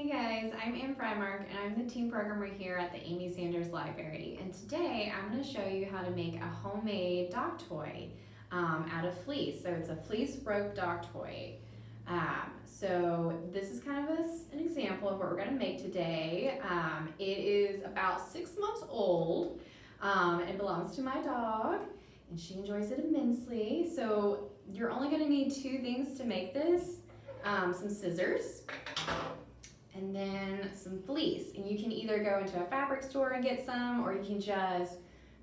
Hey guys, I'm Ann Frymark and I'm the team programmer here at the Amy Sanders Library. And today I'm going to show you how to make a homemade dog toy out of fleece. So it's a fleece rope dog toy. So this is kind of an example of what we're going to make today. It is about 6 months old. It belongs to my dog and she enjoys it immensely. So you're only going to need 2 things to make this. Some scissors, and then some fleece. And you can either go into a fabric store and get some, or you can just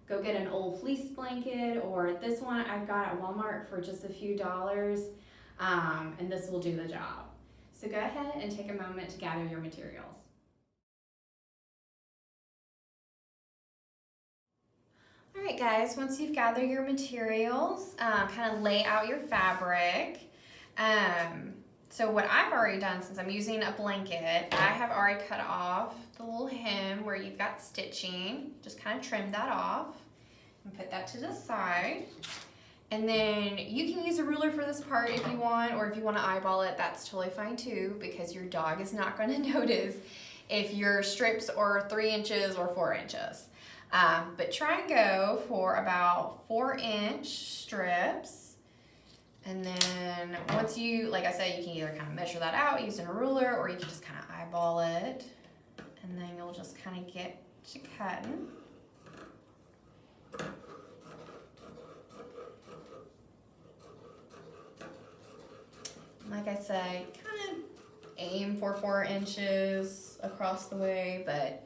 go get an old fleece blanket, or this one I got at Walmart for just a few dollars, and this will do the job. So go ahead and take a moment to gather your materials. All right guys, once you've gathered your materials, kind of lay out your fabric. So what I've already done, since I'm using a blanket, I have already cut off the little hem where you've got stitching. Just kind of trim that off and put that to the side. And then you can use a ruler for this part if you want, or if you want to eyeball it, that's totally fine too, because your dog is not going to notice if your strips are 3 inches or 4 inches. But try and go for about 4-inch strips. And then once you, like I said, you can either kind of measure that out using a ruler, or you can just kind of eyeball it. And then you'll just kind of get to cutting. Like I said, kind of aim for 4 inches across the way, but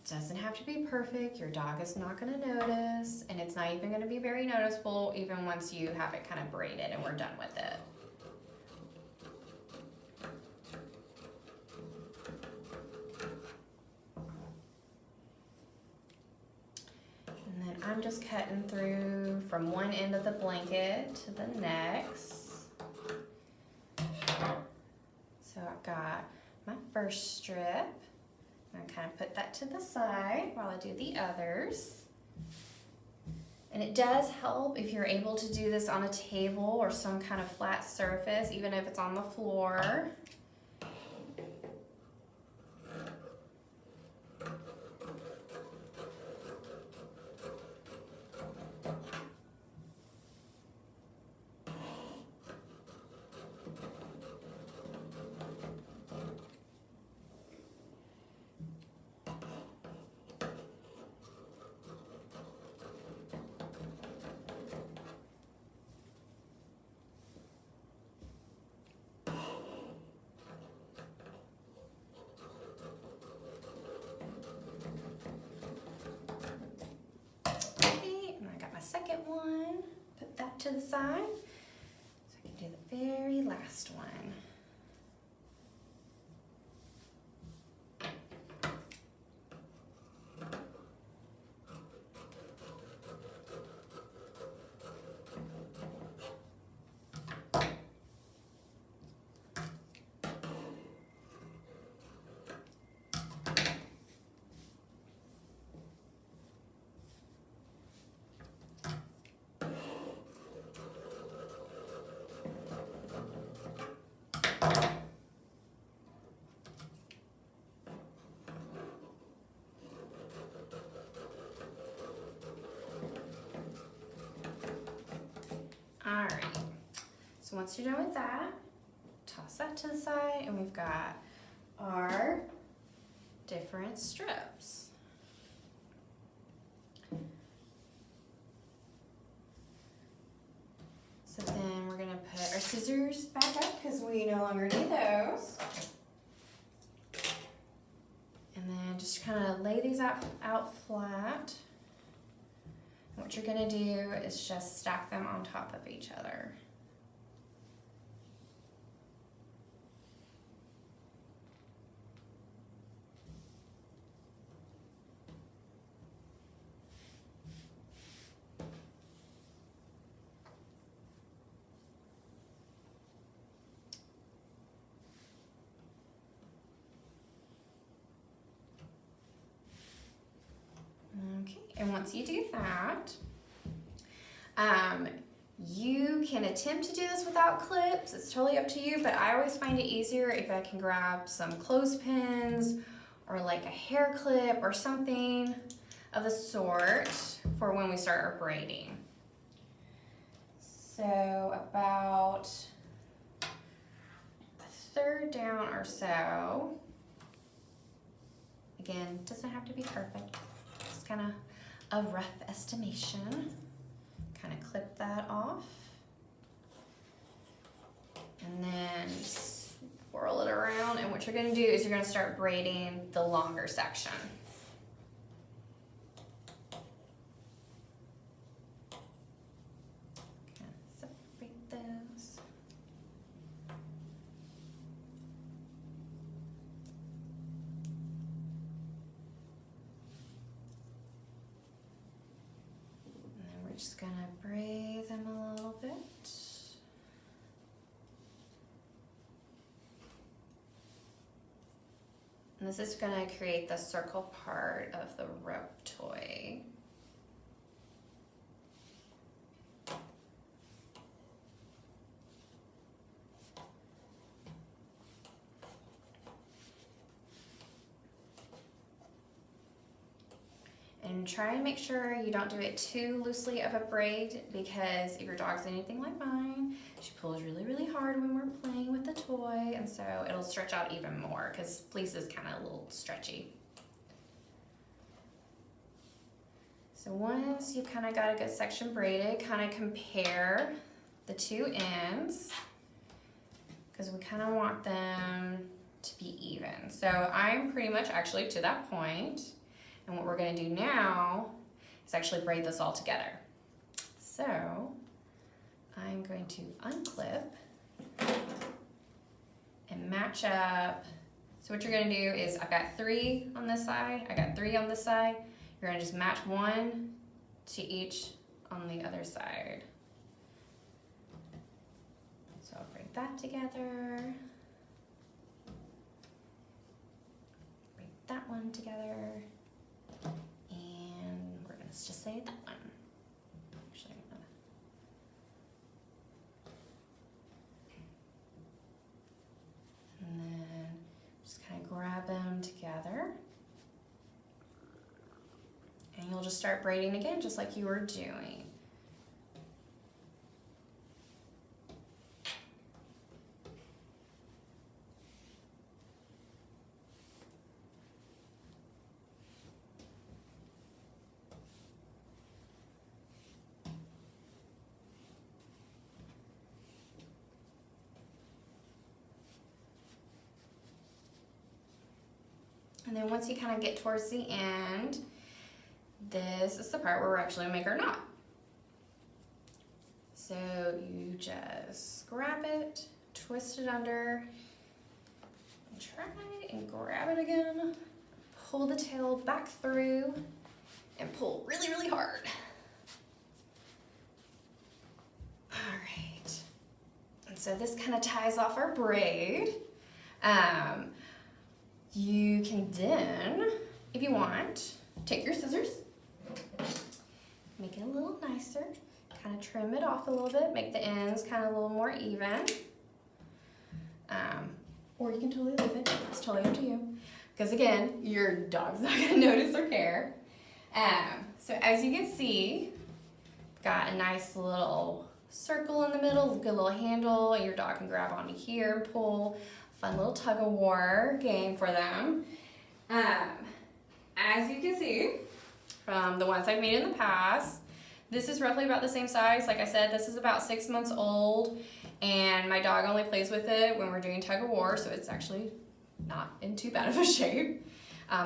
it doesn't have to be perfect. Your dog is not going to notice, and it's not even going to be very noticeable even once you have it kind of braided and we're done with it. And then I'm just cutting through from one end of the blanket to the next. So I've got my first strip. I'm going to kind of put that to the side while I do the others. And it does help if you're able to do this on a table or some kind of flat surface, even if it's on the floor. Second one, put that to the side, so I can do the very last one. All right, so once you're done with that, toss that to the side, and we've got our different strips. So then we're gonna put our scissors back up because we no longer need those. And then just kind of lay these out flat. What you're going to do is just stack them on top of each other. Okay, and once you do that, You can attempt to do this without clips. It's totally up to you, but I always find it easier if I can grab some clothespins or like a hair clip or something of the sort for when we start our braiding. So about a third down or so. Again, doesn't have to be perfect. Just kind of a rough estimation. Kind of clip that off. And then swirl it around. And what you're going to do is you're going to start braiding the longer section. Kind of separate those. Just gonna braid them a little bit. And this is gonna create the circle part of the rope toy. And try and make sure you don't do it too loosely of a braid, because if your dog's anything like mine, she pulls really, really hard when we're playing with the toy, and so it'll stretch out even more because fleece is kind of a little stretchy. So once you've kind of got a good section braided, kind of compare the two ends because we kind of want them to be even. So I'm pretty much actually to that point. And what we're going to do now is actually braid this all together. So I'm going to unclip and match up. So what you're going to do is I've got 3 on this side, I got 3 on this side. You're going to just match 1 to each on the other side. So I'll braid that together. Braid that one together. And we're going to just say that one. Actually, and then just kind of grab them together. And you'll just start braiding again, just like you were doing. And then once you kind of get towards the end, this is the part where we're actually gonna make our knot. So you just grab it, twist it under, and try and grab it again. Pull the tail back through and pull really, really hard. All right. And so this kind of ties off our braid. You can then, if you want, take your scissors, make it a little nicer, kind of trim it off a little bit, make the ends kind of a little more even. Or you can totally leave it, it's totally up to you. Because again, your dog's not gonna notice or care. So as you can see, got a nice little circle in the middle, good little handle, and your dog can grab onto here and pull. Fun little tug of war game for them. As you can see from the ones I've made in the past, this is roughly about the same size. Like I said, this is about 6 months old, and my dog only plays with it when we're doing tug of war, so it's actually not in too bad of a shape.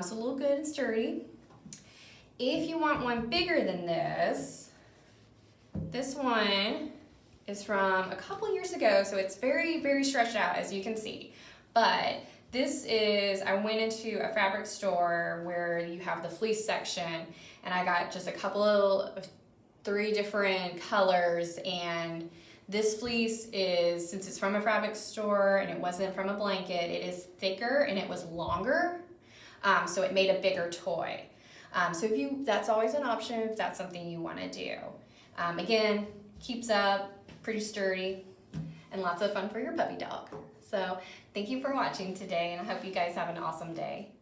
So a little good and sturdy. If you want one bigger than this one is from a couple years ago, so it's very, very stretched out, as you can see. But this is, I went into a fabric store where you have the fleece section, and I got just a couple of 3 different colors, and this fleece is, since it's from a fabric store and it wasn't from a blanket, it is thicker and it was longer, so it made a bigger toy. So that's always an option if that's something you want to do. Again, keeps up, pretty sturdy, and lots of fun for your puppy dog. So thank you for watching today, and I hope you guys have an awesome day.